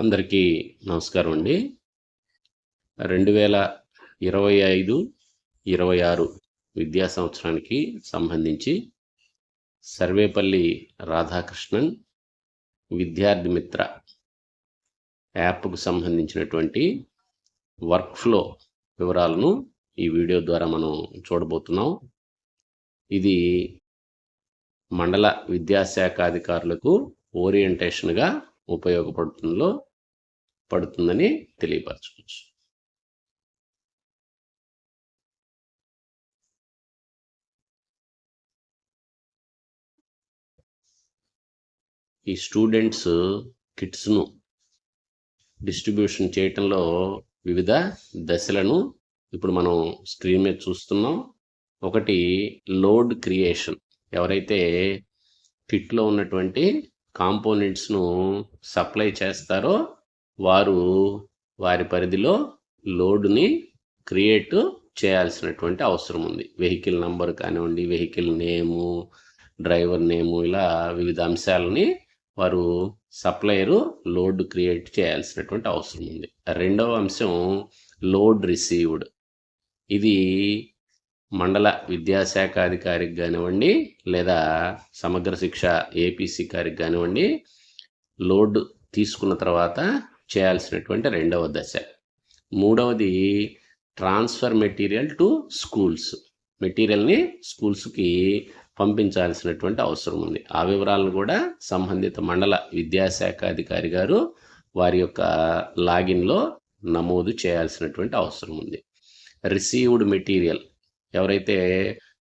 అందరికీ నమస్కారం అండి. 2025-26 విద్యా సంవత్సరానికి సంబంధించి సర్వేపల్లి రాధాకృష్ణన్ విద్యార్థి మిత్ర యాప్కు సంబంధించినటువంటి వర్క్ ఫ్లో వివరాలను ఈ వీడియో ద్వారా మనం చూడబోతున్నాం. ఇది మండల విద్యాశాఖ అధికారులకు ఓరియంటేషన్గా పడుతుందని తెలియపరచవచ్చు. ఈ స్టూడెంట్స్ కిట్స్ను డిస్ట్రిబ్యూషన్ చేయటంలో వివిధ దశలను ఇప్పుడు మనం స్క్రీన్ మీద చూస్తున్నాం. ఒకటి లోడ్ క్రియేషన్. ఎవరైతే కిట్లో ఉన్నటువంటి కాంపోనెంట్స్ను సప్లై చేస్తారో వారు వారి పరిధిలో లోడ్ని క్రియేట్ చేయాల్సినటువంటి అవసరం ఉంది. వెహికల్ నంబర్ కానివ్వండి, వెహికల్ నేము, డ్రైవర్ నేము, ఇలా వివిధ అంశాలని వారు సప్లయరు లోడ్ క్రియేట్ చేయాల్సినటువంటి అవసరం ఉంది. రెండవ అంశం లోడ్ రిసీవ్డ్. ఇది మండల విద్యాశాఖ అధికారికి కానివ్వండి లేదా సమగ్ర శిక్ష ఏపీసీ గారికి కానివ్వండి లోడ్ తీసుకున్న తర్వాత చేయాల్సినటువంటి రెండవ దశ. మూడవది ట్రాన్స్ఫర్ మెటీరియల్ టు స్కూల్స్. మెటీరియల్ని స్కూల్స్కి పంపించాల్సినటువంటి అవసరం ఉంది. ఆ వివరాలను కూడా సంబంధిత మండల విద్యాశాఖ అధికారి గారు వారి యొక్క లాగిన్లో నమోదు చేయాల్సినటువంటి అవసరం ఉంది. Received material. ఎవరైతే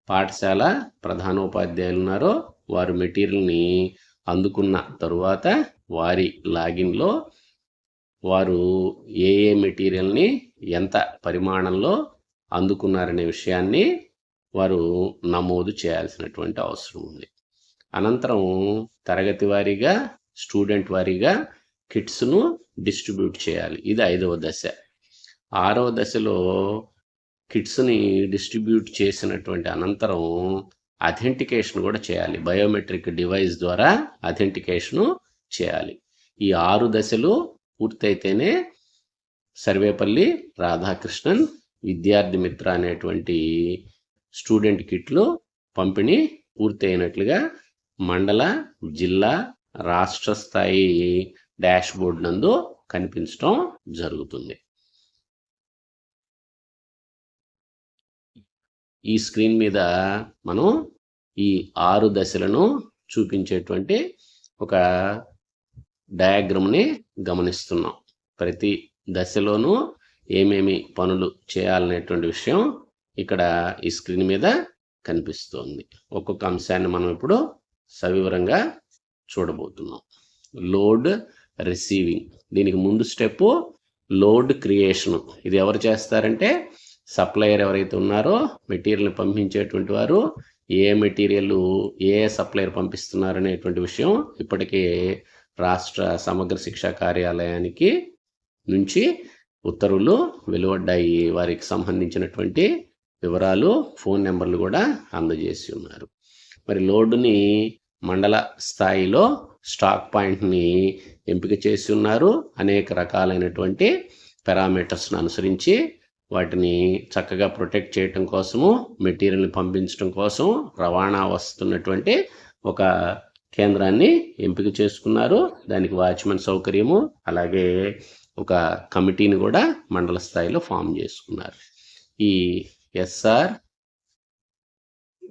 పాఠశాల ప్రధానోపాధ్యాయులు ఉన్నారో వారు మెటీరియల్ని అందుకున్న తరువాత వారి లాగిన్లో వారు ఏ మెటీరియల్ని ఎంత పరిమాణంలో అందుకున్నారనే విషయాన్ని వారు నమోదు చేయాల్సినటువంటి అవసరం ఉంది. అనంతరం తరగతి వారీగా, స్టూడెంట్ వారీగా కిట్స్ను డిస్ట్రిబ్యూట్ చేయాలి. ఇది 5వ దశ. 6వ దశలో కిట్స్ని డిస్ట్రిబ్యూట్ చేసినటువంటి అనంతరం అథెంటికేషన్ కూడా చేయాలి. బయోమెట్రిక్ డివైస్ ద్వారా అథెంటికేషను చేయాలి. ఈ 6 దశలు పూర్తయితేనే సర్వేపల్లి రాధాకృష్ణన్ విద్యార్థి మిత్ర అనేటువంటి స్టూడెంట్ కిట్లు పంపిణీ పూర్తయినట్లుగా మండల, జిల్లా, రాష్ట్ర స్థాయి డాష్బోర్డ్ నందు కనిపించడం జరుగుతుంది. ఈ స్క్రీన్ మీద మనం ఈ 6 దశలను చూపించేటువంటి ఒక డయాగ్రామ్ని గమనిస్తున్నాం. ప్రతి దశలోనూ ఏమేమి పనులు చేయాలనేటువంటి విషయం ఇక్కడ ఈ స్క్రీన్ మీద కనిపిస్తోంది. ఒక్కొక్క అంశాన్ని మనం ఇప్పుడు సవివరంగా చూడబోతున్నాం. Load receiving. దీనికి ముందు స్టెప్ లోడ్ క్రియేషను. ఇది ఎవరు చేస్తారంటే సప్లయర్ ఎవరైతే ఉన్నారో మెటీరియల్ని పంపించేటువంటి వారు ఏ మెటీరియల్ ఏ సప్లయర్ పంపిస్తున్నారు అనేటువంటి విషయం ఇప్పటికే రాష్ట్ర సమగ్ర శిక్షా కార్యాలయానికి నుంచి ఉత్తర్వులు వెలువడ్డాయి. వారికి సంబంధించినటువంటి వివరాలు, ఫోన్ నెంబర్లు కూడా అందజేసి ఉన్నారు. మరి లోడ్ని మండల స్థాయిలో స్టాక్ పాయింట్ని ఎంపిక చేసి ఉన్నారు. అనేక రకాలైనటువంటి పారామీటర్స్ను అనుసరించి వాటిని చక్కగా ప్రొటెక్ట్ చేయటం కోసము, మెటీరియల్ని పంపించడం కోసం రవాణా వస్తున్నటువంటి ఒక కేంద్రాన్ని ఎంపిక చేసుకున్నారు. దానికి వాచ్మెన్ సౌకర్యము, అలాగే ఒక కమిటీని కూడా మండల స్థాయిలో ఫామ్ చేసుకున్నారు. ఈ ఎస్ఆర్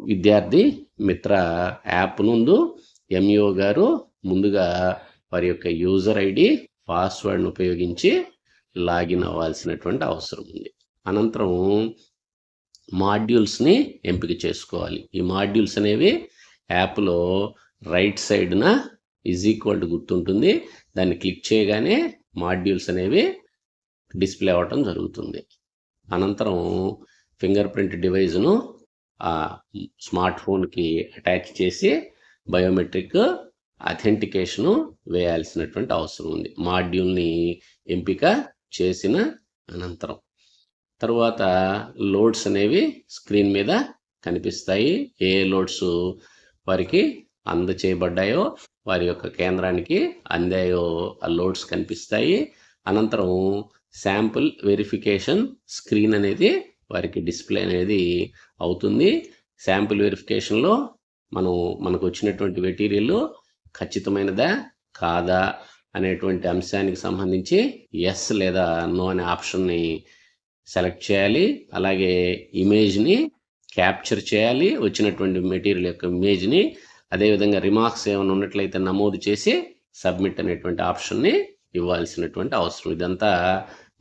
విద్యార్థి మిత్ర యాప్ నందు ఎంఈఓ గారు ముందుగా వారి యొక్క యూజర్ ఐడి, పాస్వర్డ్ను ఉపయోగించి లాగిన్ అవ్వాల్సినటువంటి అవసరం ఉంది. అనంతరం మాడ్యూల్స్ని ఎంపిక చేసుకోవాలి. ఈ మాడ్యూల్స్ అనేవి యాప్లో రైట్ సైడ్న = గుర్తుంటుంది. దాన్ని క్లిక్ చేయగానే మాడ్యూల్స్ అనేవి డిస్ప్లే అవ్వటం జరుగుతుంది. అనంతరం ఫింగర్ ప్రింట్ డివైజ్ను ఆ స్మార్ట్ ఫోన్కి అటాచ్ చేసి బయోమెట్రిక్ అథెంటికేషను వేయాల్సినటువంటి అవసరం ఉంది. మాడ్యూల్ని ఎంపిక చేసిన అనంతరం తరువాత లోడ్స్ అనేవి స్క్రీన్ మీద కనిపిస్తాయి. ఏ లోడ్స్ వారికి అందచేయబడ్డాయో వారి యొక్క కేంద్రానికి అందాయో ఆ లోడ్స్ కనిపిస్తాయి. అనంతరం శాంపుల్ వెరిఫికేషన్ స్క్రీన్ అనేది వారికి డిస్ప్లే అనేది అవుతుంది. శాంపుల్ వెరిఫికేషన్లో మనకు వచ్చినటువంటి మెటీరియల్ ఖచ్చితమైనదా కాదా అనేటువంటి అంశానికి సంబంధించి ఎస్ లేదా నో అనే ఆప్షన్ని సెలెక్ట్ చేయాలి. అలాగే ఇమేజ్ని క్యాప్చర్ చేయాలి, వచ్చినటువంటి మెటీరియల్ యొక్క ఇమేజ్ని. అదేవిధంగా రిమార్క్స్ ఏమైనా ఉన్నట్లయితే నమోదు చేసి సబ్మిట్ అనేటువంటి ఆప్షన్ని ఇవ్వాల్సినటువంటి అవసరం. ఇదంతా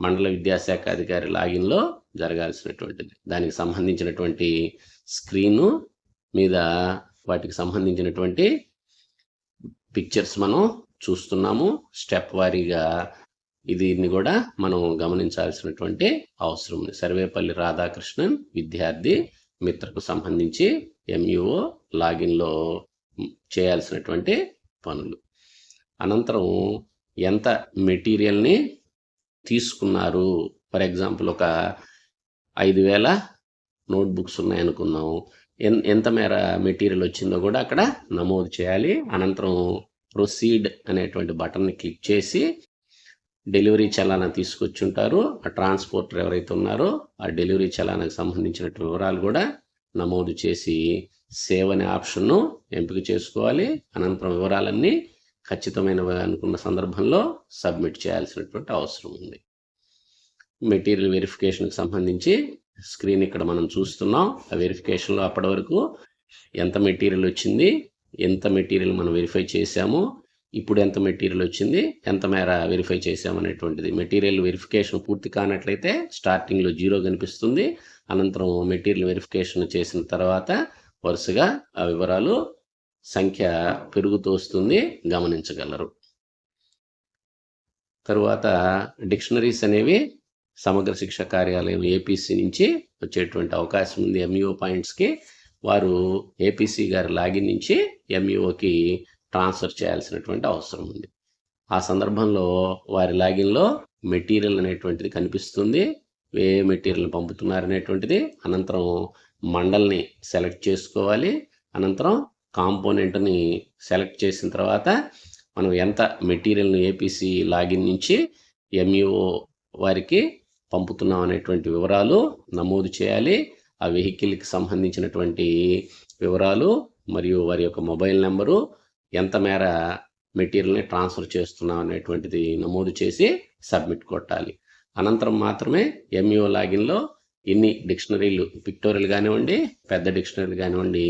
మండల విద్యాశాఖ అధికారి లాగిన్లో జరగాల్సినటువంటిది. దానికి సంబంధించినటువంటి స్క్రీను మీద వాటికి సంబంధించినటువంటి పిక్చర్స్ మనం చూస్తున్నాము. స్టెప్ వారీగా దీన్ని కూడా మనం గమనించాల్సినటువంటి అవసరం ఉంది. సర్వేపల్లి రాధాకృష్ణన్ విద్యార్థి మిత్రకు సంబంధించి ఎంఈఓ లాగిన్లో చేయాల్సినటువంటి పనులు. అనంతరం ఎంత మెటీరియల్ని తీసుకున్నారు, ఫర్ ఎగ్జాంపుల్ ఒక 5,000 నోట్బుక్స్ ఉన్నాయనుకుందాం. ఎంత మేర మెటీరియల్ వచ్చిందో కూడా అక్కడ నమోదు చేయాలి. అనంతరం ప్రొసీడ్ అనేటువంటి బటన్ని క్లిక్ చేసి డెలివరీ చలానా తీసుకొచ్చి ఉంటారు. ఆ ట్రాన్స్పోర్టర్ ఎవరైతే ఉన్నారో ఆ డెలివరీ చలానాకు సంబంధించినటువంటి వివరాలు కూడా నమోదు చేసి సేవ్ అనే ఆప్షన్ను ఎంపిక చేసుకోవాలి. అనంతరం వివరాలన్నీ ఖచ్చితమైనవి అనుకున్న సందర్భంలో సబ్మిట్ చేయాల్సినటువంటి అవసరం ఉంది. మెటీరియల్ వెరిఫికేషన్కి సంబంధించి స్క్రీన్ ఇక్కడ మనం చూస్తున్నాం. ఆ వెరిఫికేషన్లో అప్పటి వరకు ఎంత మెటీరియల్ వచ్చింది, ఎంత మెటీరియల్ మనం వెరిఫై చేశాము, ఇప్పుడు ఎంత మెటీరియల్ వచ్చింది, ఎంత మేర వెరిఫై చేసాము అనేటువంటిది. మెటీరియల్ వెరిఫికేషన్ పూర్తి కానట్లయితే స్టార్టింగ్లో 0 కనిపిస్తుంది. అనంతరం మెటీరియల్ వెరిఫికేషన్ చేసిన తర్వాత వరుసగా ఆ వివరాలు సంఖ్య పెరుగుతూ వస్తుంది, గమనించగలరు. తరువాత డిక్షనరీస్ అనేవి సమగ్ర శిక్ష కార్యాలయం ఏపీసీ నుంచి వచ్చేటువంటి అవకాశం ఉంది. ఎంఈఓ పాయింట్స్కి వారు ఏపీసీ గారి లాగిన్ నుంచి ఎంఈఓకి ట్రాన్స్ఫర్ చేయాల్సినటువంటి అవసరం ఉంది. ఆ సందర్భంలో వారి లాగిన్లో మెటీరియల్ అనేటువంటిది కనిపిస్తుంది, ఏ మెటీరియల్ పంపుతున్నారు అనేటువంటిది. అనంతరం మండల్ని సెలెక్ట్ చేసుకోవాలి. అనంతరం కాంపోనెంట్ని సెలెక్ట్ చేసిన తర్వాత మనం ఎంత మెటీరియల్ని ఏపీసీ లాగిన్ నుంచి ఎంఈఓ వారికి పంపుతున్నాం అనేటువంటి వివరాలు నమోదు చేయాలి. ఆ వెహికల్కి సంబంధించినటువంటి వివరాలు మరియు వారి యొక్క మొబైల్ నెంబరు, ఎంత మేర మెటీరియల్ని ట్రాన్స్ఫర్ చేస్తున్నాం అనేటువంటిది నమోదు చేసి సబ్మిట్ కొట్టాలి. అనంతరం మాత్రమే ఎంఈఓ లాగిన్లో ఎన్ని డిక్షనరీలు, పిక్టోరియల్ కానివ్వండి, పెద్ద డిక్షనరీలు కానివ్వండి,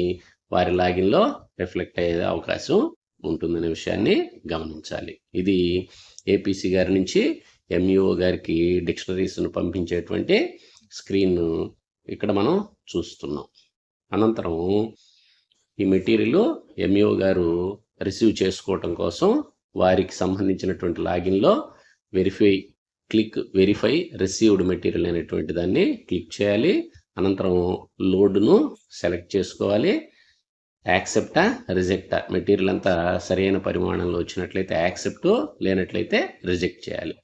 వారి లాగిన్లో రిఫ్లెక్ట్ అయ్యే అవకాశం ఉంటుందనే విషయాన్ని గమనించాలి. ఇది ఏపీసీ గారి నుంచి ఎంఈఓ గారికి డిక్షనరీస్ను పంపించేటువంటి స్క్రీన్ ఇక్కడ మనం చూస్తున్నాం. అనంతరం ఈ మెటీరియల్ ఎంఈఓ గారు రిసీవ్ చేసుకోవటం కోసం వారికి సంబంధించినటువంటి లాగిన్లో వెరిఫై రిసీవ్డ్ మెటీరియల్ అనేటువంటి దాన్ని క్లిక్ చేయాలి. అనంతరం లోడ్ను సెలెక్ట్ చేసుకోవాలి. యాక్సెప్టా రిజెక్టా, మెటీరియల్ అంతా సరైన పరిమాణంలో వచ్చినట్లయితే యాక్సెప్ట్, లేనట్లయితే రిజెక్ట్ చేయాలి.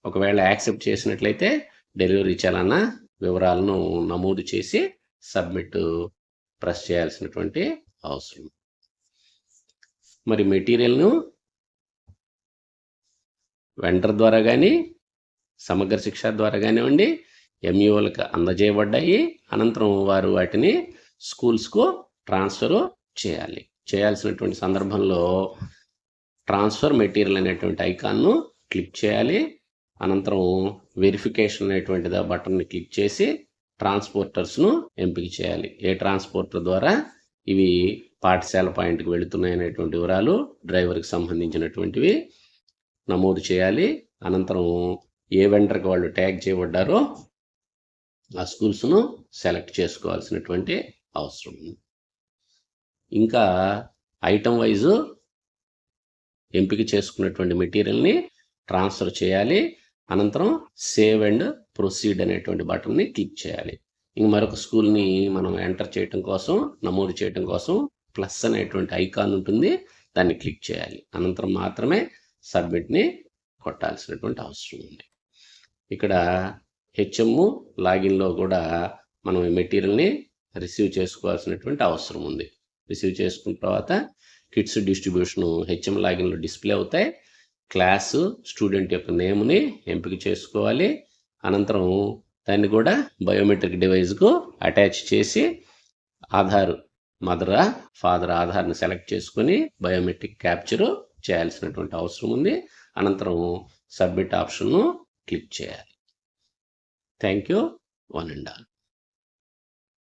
ఒకవేళ యాక్సెప్ట్ చేసినట్లయితే డెలివరీ చలానా వివరాలను నమోదు చేసి సబ్మిట్ ప్రెస్ చేయాల్సినటువంటి అవసరం. మరి మెటీరియల్ను వెండర్ ద్వారా కానీ, సమగ్ర శిక్ష ద్వారా కానివ్వండి, ఎంఈఓలకు అందజేయబడ్డాయి. అనంతరం వారు వాటిని స్కూల్స్కు ట్రాన్స్ఫర్ చేయాల్సినటువంటి సందర్భంలో ట్రాన్స్ఫర్ మెటీరియల్ అనేటువంటి ఐకాన్ను క్లిక్ చేయాలి. అనంతరం వెరిఫికేషన్ అనేటువంటి బటన్ని క్లిక్ చేసి ట్రాన్స్పోర్టర్స్ను ఎంపిక చేయాలి. ఏ ట్రాన్స్పోర్టర్ ద్వారా ఇవి పాఠశాల పాయింట్కి వెళుతున్నాయి అనేటువంటి వివరాలు, డ్రైవర్కి సంబంధించినటువంటివి నమోదు చేయాలి. అనంతరం ఏ వెండర్కి వాళ్ళు ట్యాగ్ చేయబడ్డారో ఆ స్కూల్స్ను సెలెక్ట్ చేసుకోవాల్సినటువంటి అవసరం ఉంది. ఇంకా ఐటమ్ వైజ్ ఎంపిక చేసుకున్నటువంటి మెటీరియల్ని ట్రాన్స్ఫర్ చేయాలి. అనంతరం సేవ్ అండ్ ప్రొసీడ్ అనేటువంటి బటన్ని క్లిక్ చేయాలి. ఇంక మరొక స్కూల్ని మనం ఎంటర్ చేయటం కోసం, నమోదు చేయటం కోసం ప్లస్ అనేటువంటి ఐకాన్ ఉంటుంది, దాన్ని క్లిక్ చేయాలి. అనంతరం మాత్రమే సబ్మిట్ని కొట్టాల్సినటువంటి అవసరం ఉంది. ఇక్కడ హెచ్ఎం లాగిన్లో కూడా మనం ఈ మెటీరియల్ని రిసీవ్ చేసుకోవాల్సినటువంటి అవసరం ఉంది. రిసీవ్ చేసుకున్న తర్వాత కిడ్స్ డిస్ట్రిబ్యూషన్ హెచ్ఎం లాగిన్లో డిస్ప్లే అవుతాయి. క్లాసు స్టూడెంట్ యొక్క నేమ్ని ఎంపిక చేసుకోవాలి. అనంతరం దాన్ని కూడా బయోమెట్రిక్ డివైస్కు అటాచ్ చేసి ఆధార్ మదరా ఫాదర్ ఆధార్ని సెలెక్ట్ చేసుకొని బయోమెట్రిక్ క్యాప్చర్ చేయాల్సినటువంటి అవసరం ఉంది. అనంతరం సబ్మిట్ ఆప్షన్ను క్లిక్ చేయాలి. Thank you, one and all.